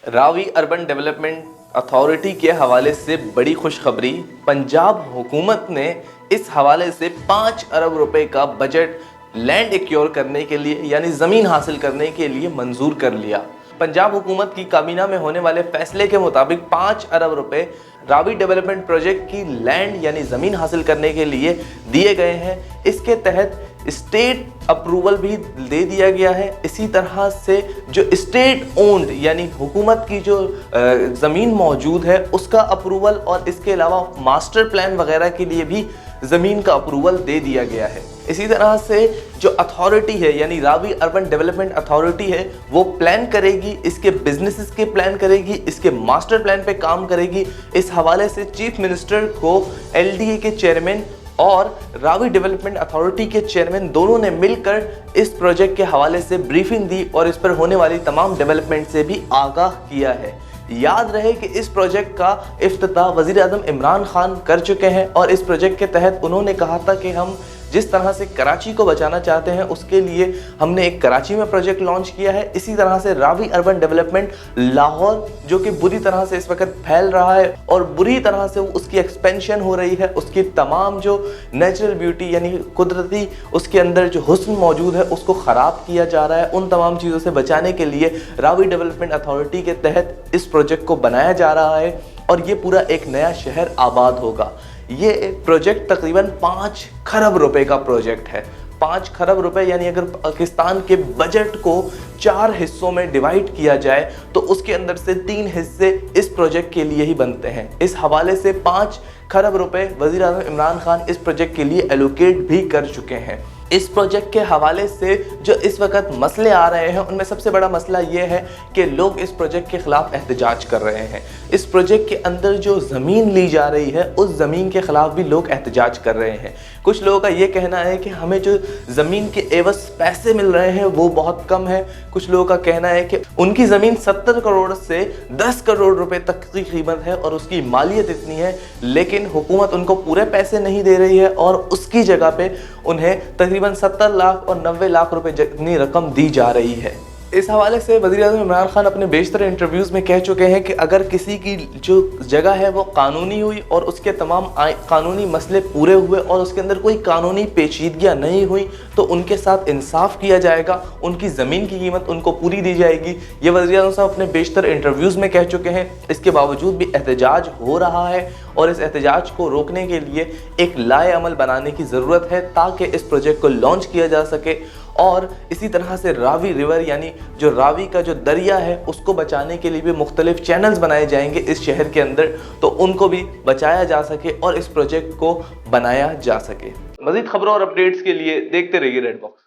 Ravi urban development authority के हवाले से बड़ी खुशखबरी। पंजाब हुकूमत ने इस हवाले से 5 अरब रुपए का बजट लैंड एक्योर करने के लिए यानी ज़मीन हासिल करने के लिए मंजूर कर लिया। पंजाब हुकूमत की काबीना में होने वाले फैसले के मुताबिक 5 अरब रुपए रावी डेवलपमेंट प्रोजेक्ट की लैंड यानी ज़मीन हासिल करने के लिए दिए गए हैं। इसके तहत स्टेट अप्रूवल भी दे दिया गया है। इसी तरह से जो स्टेट ओन्ड यानी हुकूमत की जो ज़मीन मौजूद है उसका अप्रूवल और इसके अलावा मास्टर प्लान वगैरह के लिए भी ज़मीन का अप्रूवल दे दिया गया है। इसी तरह से जो अथॉरिटी है यानी रावी अर्बन डेवलपमेंट अथॉरिटी है वो प्लान करेगी, इसके बिजनेसेस के प्लान करेगी, इसके मास्टर प्लान पे काम करेगी। इस हवाले से चीफ मिनिस्टर को एलडीए के चेयरमैन और रावी डेवलपमेंट अथॉरिटी के चेयरमैन दोनों ने मिलकर इस प्रोजेक्ट के हवाले से ब्रीफिंग दी और इस पर होने वाली तमाम डेवलपमेंट से भी आगाह किया है। याद रहे कि इस प्रोजेक्ट का इफ्तिताह वज़ीर आज़म इमरान खान कर चुके हैं और इस प्रोजेक्ट के तहत उन्होंने कहा था कि हम जिस तरह से कराची को बचाना चाहते हैं उसके लिए हमने एक कराची में प्रोजेक्ट लॉन्च किया है। इसी तरह से रावी अर्बन डेवलपमेंट लाहौर जो कि बुरी तरह से इस वक्त फैल रहा है और बुरी तरह से उसकी एक्सपेंशन हो रही है, उसकी तमाम जो नेचुरल ब्यूटी यानी कुदरती उसके अंदर जो हुस्न मौजूद है उसको ख़राब किया जा रहा है। उन तमाम चीज़ों से बचाने के लिए रावी डेवलपमेंट अथॉरिटी के तहत इस प्रोजेक्ट को बनाया जा रहा है और ये पूरा एक नया शहर आबाद होगा। ये प्रोजेक्ट तकरीबन 5 खरब रुपए का प्रोजेक्ट है। 5 खरब रुपए यानी अगर पाकिस्तान के बजट को 4 हिस्सों में डिवाइड किया जाए तो उसके अंदर से 3 हिस्से इस प्रोजेक्ट के लिए ही बनते हैं। इस हवाले से 5 खरब रुपए वज़ीर आज़म इमरान खान इस प्रोजेक्ट के लिए एलोकेट भी कर चुके हैं। इस प्रोजेक्ट के हवाले से जो इस वक्त मसले आ रहे हैं उनमें सबसे बड़ा मसला ये है कि लोग इस प्रोजेक्ट के ख़िलाफ़ एहतजाज कर रहे हैं। इस प्रोजेक्ट के अंदर जो ज़मीन ली जा रही है उस ज़मीन के ख़िलाफ़ भी लोग एहतजाज कर रहे हैं। कुछ लोगों का ये कहना है कि हमें जो ज़मीन के एवज़ पैसे मिल रहे हैं वो बहुत कम है। कुछ लोगों का कहना है कि उनकी ज़मीन 70 करोड़ से 10 करोड़ रुपए तक की कीमत है और उसकी मालियत इतनी है, लेकिन हुकूमत उनको पूरे पैसे नहीं दे रही है और उसकी जगह पे उन्हें तकरीबन 70 लाख और 90 लाख रुपए जितनी रकम दी जा रही है। इस हवाले से वज़ीर आज़म इमरान खान अपने बेशतर इंटरव्यूज़ में कह चुके हैं कि अगर किसी की जो जगह है वो कानूनी हुई और उसके तमाम कानूनी मसले पूरे हुए और उसके अंदर कोई कानूनी पेचीदगियाँ नहीं हुई तो उनके साथ इंसाफ किया जाएगा, उनकी ज़मीन की कीमत उनको पूरी दी जाएगी। ये वज़ीर आज़म साहब अपने बेशतर इंटरव्यूज़ में कह चुके हैं। इसके बावजूद भी एहतजाज हो रहा है और इस एहतजाज को रोकने के लिए एक लाए अमल बनाने की ज़रूरत है ताकि इस प्रोजेक्ट को लॉन्च किया जा सके और इसी तरह से रावी रिवर यानी जो रावी का जो दरिया है उसको बचाने के लिए भी मुख्तलिफ चैनल्स बनाए जाएंगे इस शहर के अंदर, तो उनको भी बचाया जा सके और इस प्रोजेक्ट को बनाया जा सके। मज़ीद खबरों और अपडेट्स के लिए देखते रहिए रेड बॉक्स।